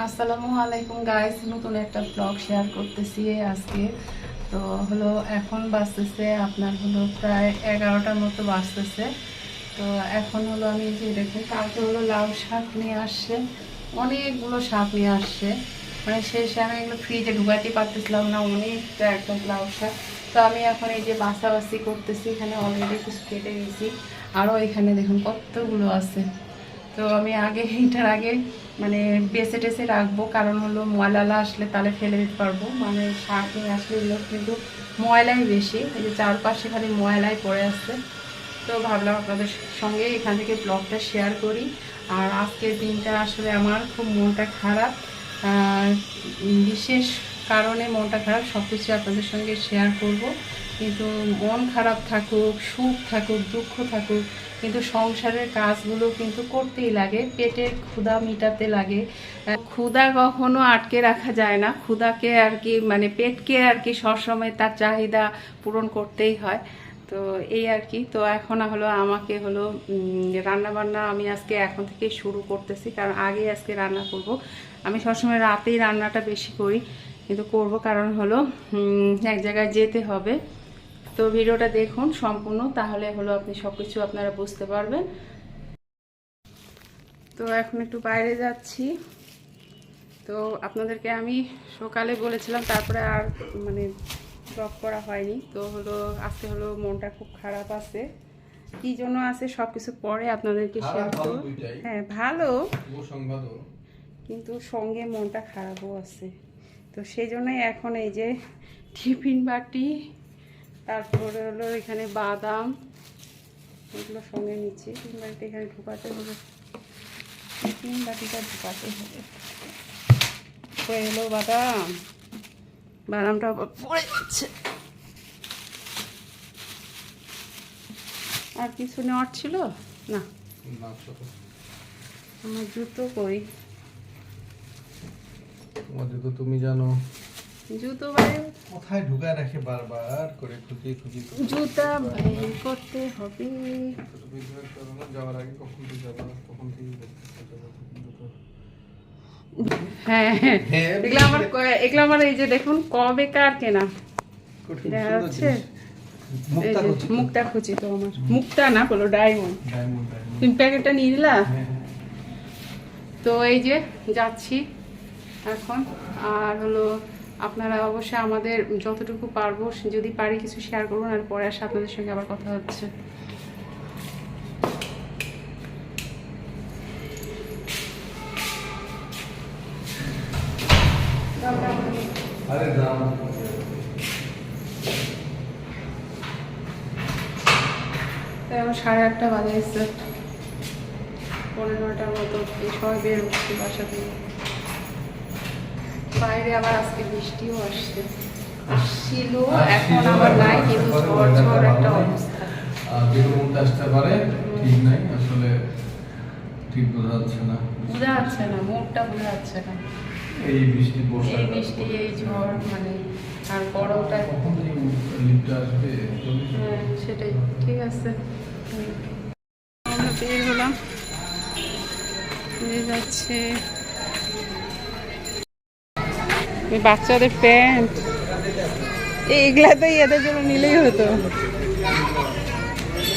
আসসালামু আলাইকুম গাইস, নতুন একটা ব্লগ শেয়ার করতেছি আজকে। তো হলো এখন বাজতেছে আপনার হলো প্রায় 11টার মতো বাজতেছে। তো এখন হলো আমি যে দেখুন কালকে হলো লাউ শাক নিয়ে আসছে, অনেকগুলো শাক নিয়ে আসছে, মানে শেষে আমি এগুলো ফ্রিজে ঢুকাতে পারতেছিলাম না, অনেকটা একদম লাউ শাক। তো আমি এখন এই যে বাছাবাছি করতেছি, এখানে অলরেডি কিছু কেটে নিয়েছি, আরও এখানে দেখুন কতগুলো আছে। তো আমি এটার আগে মানে বেছে টেছে রাখবো, কারণ হলো ময়লালা আসলে তাহলে ফেলে দিতে পারবো। মানে শাক নিয়ে আসলে এগুলো কিন্তু ময়লাই বেশি, এই যে চারপাশে খালি ময়লাই পড়ে আসছে। তো ভাবলাম আপনাদের সঙ্গে এখান থেকে ব্লগটা শেয়ার করি। আর আজকের দিনটা আসলে আমার খুব মনটা খারাপ, বিশেষ কারণে মনটা খারাপ, সব কিছু আপনাদের সঙ্গে শেয়ার করব। কিন্তু মন খারাপ থাকুক, সুখ থাকুক, দুঃখ থাকুক, কিন্তু সংসারের কাজগুলো কিন্তু করতেই লাগে, পেটের ক্ষুধা মিটাতে লাগে। ক্ষুধা কখনো আটকে রাখা যায় না, ক্ষুধাকে আর কি মানে পেটকে আর কি সবসময় তার চাহিদা পূরণ করতেই হয়। তো এই আর কি। তো এখন হলো আমাকে হলো রান্নাবান্না আমি আজকে এখন থেকে শুরু করতেছি, কারণ আগে আজকে রান্না করব। আমি সবসময় রাতেই রান্নাটা বেশি করি, কিন্তু করব কারণ হলো এক জায়গায় যেতে হবে। তো ভিডিওটা দেখুন সম্পূর্ণ, তাহলে হলো আপনি সব কিছু আপনারা বুঝতে পারবেন। তো এখন একটু বাইরে যাচ্ছি। তো আপনাদেরকে আমি সকালে বলেছিলাম, তারপরে আর মানে ব্লগ করা হয়নি। তো হলো আজকে হলো মনটা খুব খারাপ আছে, কি জন্য আছে সব কিছু পরে আপনাদেরকে শেয়ার করব। হ্যাঁ ভালো, কিন্তু সঙ্গে মনটা খারাপও আছে। তো সেই জন্যই এখন এই যে টিফিন বাটি, তারপরে হলো এখানে বাদাম, এগুলো সঙ্গে নিচ্ছি। টিফিন বাটিটা এখানে ঢুকাতে হবে, টিফিন বাটিটা ঢুকাতে হবে। হয়ে এলো বাদাম, বাদামটা পড়ে যাচ্ছে। আর কিছু নেওয়ার ছিল না, আমার জুতো কই? তোমার জুতো তুমি জানো, জুতো বাইরে কোথায় ঢুকায় রাখে বারবার করে খুঁজে খুঁজে জুতা বাইর করতে হবে। তুমি যাওয়ার আগে কখন থেকে যাবা, কখন থেকে হ্যাঁ হ্যাঁ, এগুলো আমার এই যে দেখুন কবেকার কেনা, দেখা যাচ্ছে মুক্তা খুঁজি। তো আমার মুক্তা না বলো ডায়মন্ড, তুমি প্যাকেটটা নিয়ে দিলা। তো এই যে যাচ্ছি এখন। আর হলো আপনারা অবশ্যই আমাদের যতটুকু পারবো, যদি পারি কিছু শেয়ার করুন, আর পরে আসে আপনাদের সঙ্গে আবার কথা হচ্ছে। এখন 8:30 বাজে, 15টার মতো এই সবাই বের হচ্ছে বাসা থেকে। বাইরে আবার আজকে বৃষ্টিও আসছিল, এখন আবার নাই, কিন্তু ঝড় ঝড় একটা অবস্থা। আসতে পারে, ঠিক নাই আসলে, ঠিক বোঝা যাচ্ছে না, মুডটা বোঝা যাচ্ছে না। এই বৃষ্টি, বর্ষা, এই বৃষ্টি, এই ঝড়, মানে আর গরমটা কখন থেকে লিফটটা আসবে। হ্যাঁ সেটাই, ঠিক আছে। আমরা বের হলাম, যাচ্ছে বাচ্চাদের প্যান্ট, এইগুলা তো এদের জন্য নিলেই হতো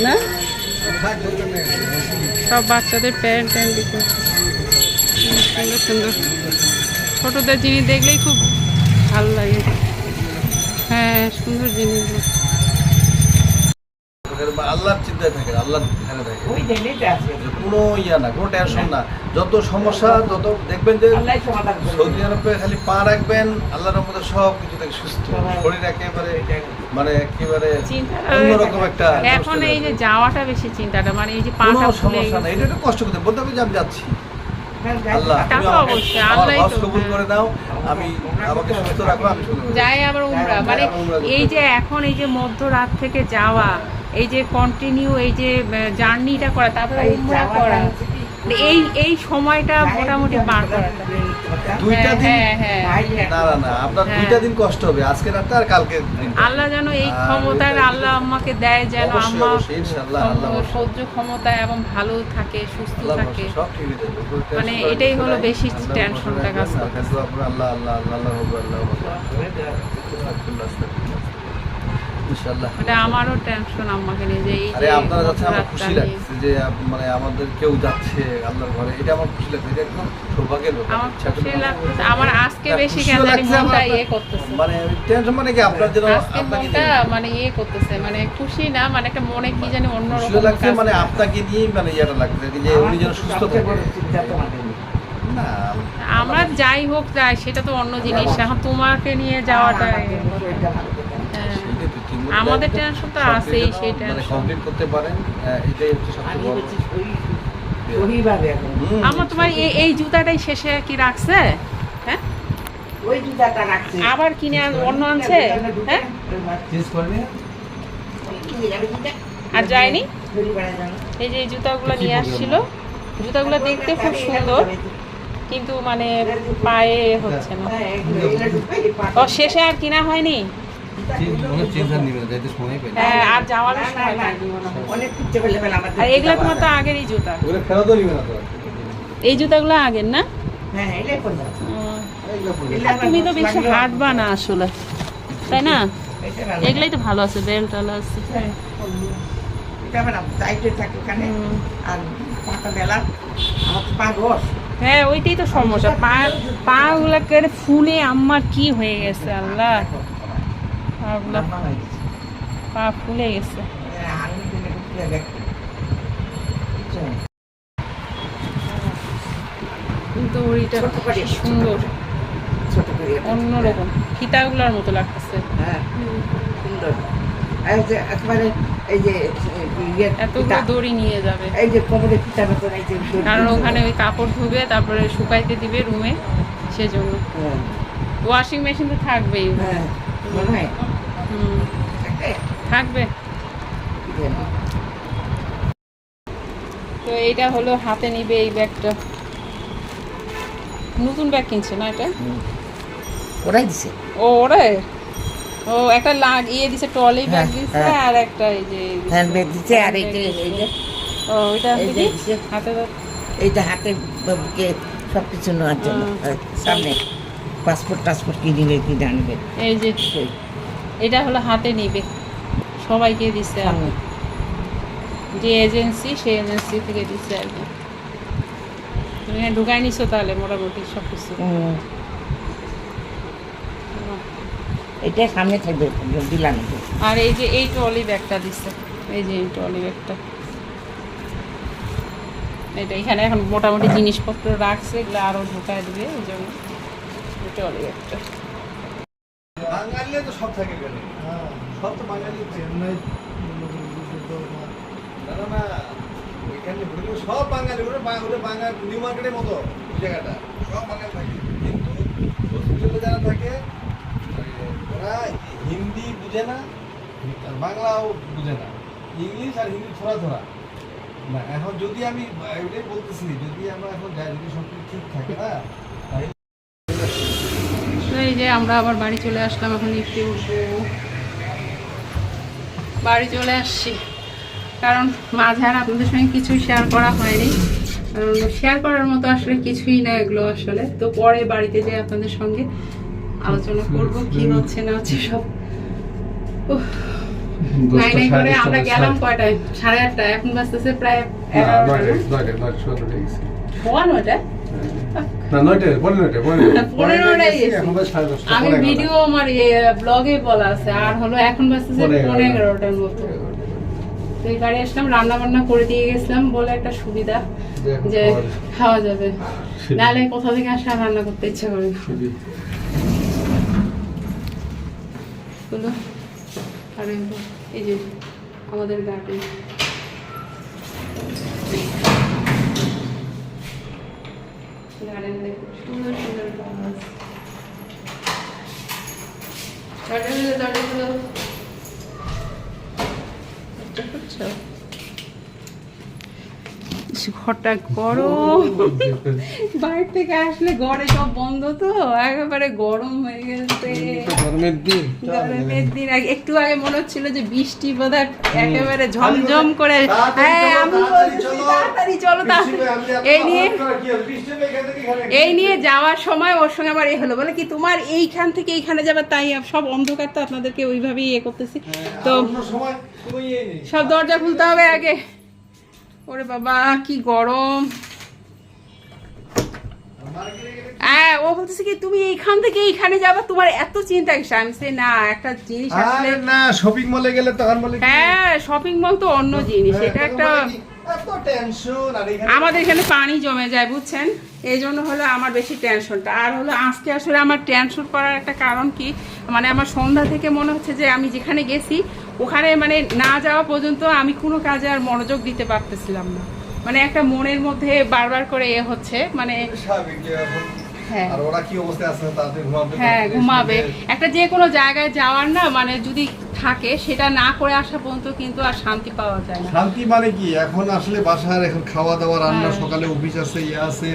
না, সব বাচ্চাদের প্যান্ট ট্যান্ট দিতে সুন্দর সুন্দর। ছোটদের জিনিস দেখলেই খুব ভালো লাগে। হ্যাঁ সুন্দর জিনিস, আল্লাহর চিন্তায় থাকে, আল্লাহর ধ্যানে থাকে, কোনো ইয়া না, কোনো টেনশন না। যত সমস্যা তত দেখবেন যে সৌদি আরবে খালি পা রাখবেন, আল্লাহর রহমতে সব কিছু থেকে সুস্থ, শরীর একেবারে মানে একেবারে অন্যরকম একটা। এখন এই যে যাওয়াটা বেশি চিন্তাটা, মানে এই যে কোনো সমস্যা না, এটা একটু কষ্ট করতে বলতে হবে যে আমি যাচ্ছি, আল্লাহ কবুল করে দাও, আমি আমাকে সুস্থ রাখো, আমি যাই আবার উমরা। মানে এই যে এখন এই যে মধ্যরাত থেকে যাওয়া, এই যে কন্টিনিউ এই যে জার্নিটা করা, তারপরে উমরা করা, এই সময়টা মোটামুটি পার করাটা। দুইটা দিন হ্যাঁ না আপনার হ্যাঁ। 2টা দিন কষ্ট হবে, আজকে রাতটা আর কালকে দিনটা। আল্লাহ যেন এই ক্ষমতার আল্লাহ আমাকে দেয়, যেন অবশ্যই, আম্মা অবশ্যই, ইনশাআল্লাহ, আল্লাহ ভরসা। সহ্য ক্ষমতা এবং ভালো থাকে, সুস্থ আল্লাহ থাকে। ভরসা, সব ঠিক হয়ে যাবে। কোনো টেনশন মানে করার এটাই কিছু হলো নাই। বেশি আল্লাহ টেনশনটা কাজ ভরসা রাখবেন, আর করতেছে। খালি আপনার আল্লাহ আল্লাহ আল্লাহ আল্লাহ হবে, আল্লাহ ইনশাআল্লাহ। মানে আমারও টেনশন আম্মাকে নিয়ে, যে এই আরে যে আপনারা যাচ্ছে আমার মধ্যরাতটা খুশি নিয়ে। লাগছে যে মানে আমাদের কেউ যাচ্ছে আল্লাহর ঘরে, এটা আমার খুশি লাগছে, এটা একদম সৌভাগ্যের ব্যাপার। আমার ইচ্ছা খুশি করলে লাগতেছে, আমার আজকে না, বেশি খুশিও কেন জানি লাগছে, আমার মনটা আপনার- করতেছে, মানে টেনশন মানে কি আপনার যেন আজকে আপনাকে মনটা নিয়ে- মানে করতেছে, মানে খুশি না, মানে একটা মনে কি জানি খুশিও অন্যরকম লাগছে, কাজ মানে করে। আপনাকে নিয়েই মানে ইয়েটা লাগছে যে উনি যেন সুস্থ থাকে। না আমরা যাই হোক যাই, সেটা তো অন্য জিনিস, এখন তোমাকে নিয়ে যাওয়াটা হ্যাঁ। আমাদের টেনশন তো আছেই, সেই টেনশন। কমপ্লিট করতে পারেন, এটাই হচ্ছে সবচেয়ে বড়। আমার তোমার এই জুতাটাই শেষে কি রাখছে, হ্যাঁ ওই জুতাটা রাখছে আবার কিনে অন্য আনছে, হ্যাঁ আর যায়নি। এই যে এই জুতাগুলো নিয়ে আসছিল, জুতাগুলো দেখতে খুব সুন্দর, কিন্তু মানে পায়ে হচ্ছে না। ও শেষে আর কিনা হয়নি, হ্যাঁ আর যাওয়ারও সময় পাইনি মনে হয়। অনেক পিচ্ছে ফেলে ফেলে আমাদের আর এগুলা তোমার তো আগেরই জুতা, ওগুলো ফেরতও নিবে না তো। এই জুতাগুলো আগের না। হ্যাঁ এটাই করবো আর তুমি তো বেশি হাঁটবা না আসলে, তাই না? এগুলাই তো ভালো আছে, বেল্ট আলা আছে। এটা আমার টাইটে থাকে ওখানে হুম। আর পাটা বেলা আমার তো পা রস হ্যাঁ ওইটাই তো সমস্যা, পা গুলা করে ফুলে আমার কি হয়ে গেছে আল্লাহ, পাগুলা লম্বা হয়ে গেছে পা ফুলে গেছে। আঙুল দিলে খুলে দেখতে বুঝছো? কিন্তু ওইটা ছোট করে, সুন্দর, ছোট করে অন্যরকম ফিতাগুলার মতো লাগতেছে, হ্যাঁ সুন্দর এই যে একেবারে এই যে ইয়ের এতগুলো ফিতা, দড়ি নিয়ে যাবে, এই যে কোমরে ফিতা মতন এই যে কারণ ওখানে ওই কাপড় ধুবে তারপরে শুকাইতে দিবে রুমে, সেজন্য। হ্যাঁ ওয়াশিং মেশিন তো থাকবেই, হ্যাঁ মনে হয় হুম, থাকবে। তো এইটা হলো হাতে নিবে এই ব্যাগটা, নতুন ব্যাগ কিনছে না এটা, ওরাই দিছে ওরে ও একটা ইয়ে দিছে, ট্রলি ব্যাগ হ্যাঁ, দিছে, হ্যাঁ। আর একটা এই যে হ্যান্ড ব্যাগ দিছে আর এই যে ও ওইটা এই যে দিছে। হাতে এইটা হাতে বুকে সব কিছু নেওয়ার জন্য সামনে পাসপোর্ট টাসপোর্ট কি নিবে কি জানবে এই যে এটা হলো হাতে নিবে, সবাইকে দিছে, সামনে যে এজেন্সি সেই এজেন্সি থেকে দিচ্ছে আর কি। তুমি ঢুকাই নিছো তাহলে মোটামুটি সব কিছু। এটা সামনে থাকবে দিলাম আর এই যে এই ট্রলি ব্যাগটা দিচ্ছে, এই যে এই ট্রলি ব্যাগটা, এটা এখানে এখন মোটামুটি জিনিসপত্র রাখছে, এগুলো আরও ঢুকায় দিবে, এই জন্য ট্রলি ব্যাগটা। বাঙালিরা তো সব থাকে কেন, সব তো বাঙালি। না না না, ওইখানে ঘুরলে সব বাঙালি, ওরা বাঙালি নিউ মার্কেটের মতো ওই জায়গাটা, সব বাঙালি থাকে। কিন্তু হসপিটালে যারা থাকে ওরা হিন্দি বুঝে না, আর বাংলাও বুঝে না, ইংলিশ আর হিন্দি থোড়া থোড়া না। এখন যদি আমি ওইটাই বলতেছি, যদি আমরা এখন যাই, যদি সব কিছু ঠিক থাকে না, তাহলে তো এই যে আমরা আবার বাড়ি চলে আসলাম, এখন লিফটে উঠবো, বাড়ি চলে আসছি। কারণ মাঝে আর আপনাদের সঙ্গে কিছুই শেয়ার করা হয়নি, কারণ শেয়ার করার মতো আসলে কিছুই না এগুলো আসলে। তো পরে বাড়িতে যেয়ে আপনাদের সঙ্গে আলোচনা করব কি হচ্ছে না হচ্ছে সব। নাই নাই করে আমরা গেলাম কয়টায়, 8:30, এখন বাজতেছে প্রায় 11টা। আমি ভিডিও আমার ব্লগে বলা আছে, আর হলো এখন বাজতেছে 11:15টার মতো। তো এই বাড়ি আসলাম, রান্না বান্না করে দিয়ে গেছিলাম বলে একটা সুবিধা যে খাওয়া যাবে, নাহলে কোথা থেকে আসা রান্না করতে ইচ্ছা করে না। হলো আর এই যে আমাদের গার্ডেন, গার্ডেনে সুন্দর সুন্দর গাছ, গার্ডেনে ঘরটা গরম, বাইরে থেকে আসলে ঘরে সব বন্ধ তো একেবারে গরম হয়ে গেছে। গরমের দিন একটু আগে মনে হচ্ছিল যে বৃষ্টি বোধহয় একেবারে ঝমঝম করে। হ্যাঁ আমি তাড়াতাড়ি চলো এই নিয়ে যাওয়ার সময় ওর সঙ্গে আমার হলো, বলে কি তোমার এইখান থেকে এইখানে যাবে, তাই সব অন্ধকার তো আপনাদেরকে ওইভাবেই করতেছি। তো সব দরজা খুলতে হবে আগে। ওরে বাবা কি গরম। হ্যাঁ ও বলতেছে কি তুমি এইখান থেকে এইখানে যাবা, তোমার এত চিন্তা কিসে? আমি বলছি না, একটা জিনিস আসলে না শপিং মলে গেলে তখন বলে হ্যাঁ শপিং মল তো অন্য জিনিস, এটা একটা এত টেনশন। আর এখানে আমাদের এখানে পানি জমে যায় বুঝছেন, এই জন্য হলো আমার বেশি টেনশনটা। আর হলো আজকে আসলে আমার টেনশন করার একটা কারণ কি, মানে আমার সন্ধ্যা থেকে মনে হচ্ছে যে আমি যেখানে গেছি ওখানে মানে না যাওয়া পর্যন্ত আমি কোনো কাজে আর মনোযোগ দিতে পারতেছিলাম না। মানে একটা মনের মধ্যে বারবার করে হচ্ছে, মানে হ্যাঁ আর ওরা কি অবস্থায় আছে তাদের ঘুমাবে, হ্যাঁ ঘুমাবে। একটা যে কোনো জায়গায় যাওয়ার না মানে যদি থাকে সেটা না করে আসা পর্যন্ত কিন্তু আর শান্তি পাওয়া যায় না। শান্তি মানে কি, এখন আসলে বাসার এখন খাওয়া দাওয়া রান্না, হ্যাঁ। সকালে অফিস আছে, ইয়ে আছে,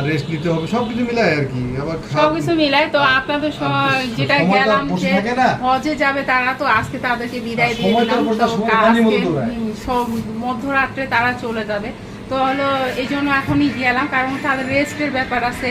রেস্ট নিতে হবে, সবকিছু মিলায় আর কি। আবার সবকিছু মিলায় তো আপনাদের যেটা সময়টা গেলাম বসে যে থাকে না। হজে যাবে তারা তো আজকে তাদেরকে বিদায় দিয়ে সময়টার দিলাম, পর তো তো সময় পানি আজকে মতো দেয়। সব মধ্যরাত্রে তারা চলে যাবে। তো হলো এই জন্য এখনই গেলাম, কারণ তাদের রেস্টের ব্যাপার আছে,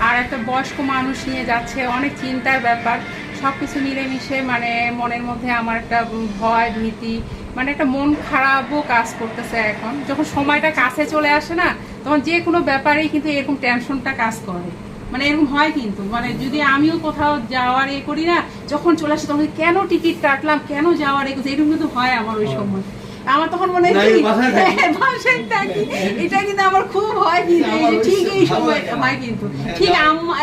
আর একটা বয়স্ক মানুষ নিয়ে যাচ্ছে, অনেক চিন্তার ব্যাপার। সব কিছু মিলেমিশে মানে মনের মধ্যে আমার একটা ভয় ভীতি, মানে একটা মন খারাপও কাজ করতেছে। এখন যখন সময়টা কাছে চলে আসে না, তখন যে কোনো ব্যাপারেই কিন্তু এরকম টেনশনটা কাজ করে। মানে এরকম হয় কিন্তু, মানে যদি আমিও কোথাও যাওয়ার করি না, যখন চলে আসে তখন কেন টিকিট কাটলাম, কেন যাওয়ার করছি, এরকম কিন্তু হয় আমার ওই সময়। আমার তখন মনে হয় বাসায় থাকি, এটা কিন্তু আমার খুব হয় কিন্তু ঠিক এই সময়টা হয় কিন্তু ঠিক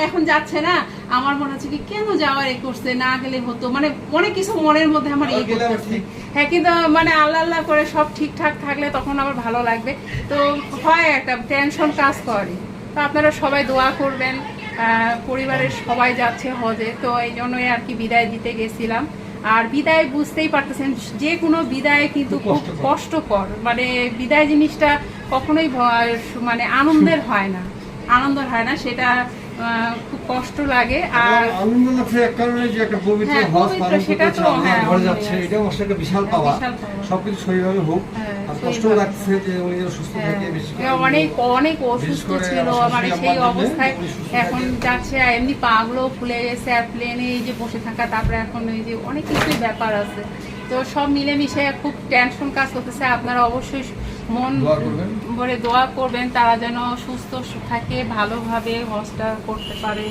এখন যাচ্ছে না, আমার মনে হচ্ছে কি কেন যাওয়ার করছে, না গেলে হতো, মানে অনেক কিছু মনের মধ্যে আমার করতেছে। হ্যাঁ কিন্তু মানে আল্লাহ আল্লাহ করে সব ঠিকঠাক থাকলে তখন আবার ভালো লাগবে। তো হয় একটা টেনশন কাজ করে। তো আপনারা সবাই দোয়া করবেন, পরিবারের সবাই যাচ্ছে হজে, তো এই জন্যই আর কি বিদায় দিতে গেছিলাম। আর বিদায় বুঝতেই পারতেছেন যে কোনো বিদায় কিন্তু খুব কষ্টকর, মানে বিদায় জিনিসটা কখনোই মানে আনন্দের হয় না, সেটা খুব কষ্ট লাগে। আর আনন্দ লাগছে এক কারণে যে একটা পবিত্র হজ পালন করতে আল্লাহর ঘরে যাচ্ছে, এটাও আসলে একটা বিশাল পাওয়া। সবকিছু সহিভাবে হোক। আর কষ্ট লাগছে যে উনি যেন সুস্থ থাকে, বেশি করে অনেক অসুস্থ ছিল, মানে সেই অবস্থায় এখন যাচ্ছে, এমনি পা গুলো ফুলে গেছে, আর প্লেনে এই যে বসে থাকা, তারপরে এখন এই যে অনেক কিছুই ব্যাপার আছে। তো সব মিলেমিশে খুব টেনশন কাজ করতেছে। আপনারা অবশ্যই মন ভরে দোয়া করবেন, তারা যেন সুস্থ থাকে, ভালোভাবে হজটা করতে পারে,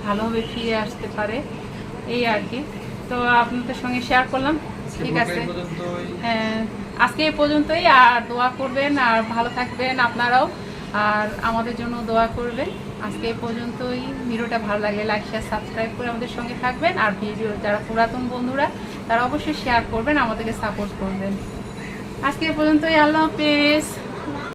ভালোভাবে ফিরে আসতে পারে, এই আর কি। তো আপনাদের সঙ্গে শেয়ার করলাম। ঠিক আছে, হ্যাঁ আজকে এই পর্যন্তই। আর দোয়া করবেন, আর ভালো থাকবেন আপনারাও, আর আমাদের জন্য দোয়া করবেন। আজকে এই পর্যন্তই। ভিডিওটা ভালো লাগলে লাইক শেয়ার সাবস্ক্রাইব করে আমাদের সঙ্গে থাকবেন। আর ভিডিও যারা পুরাতন বন্ধুরা তারা অবশ্যই শেয়ার করবেন, আমাদেরকে সাপোর্ট করবেন। আজকে এই পর্যন্তই। আল্লাহ হাফেজ।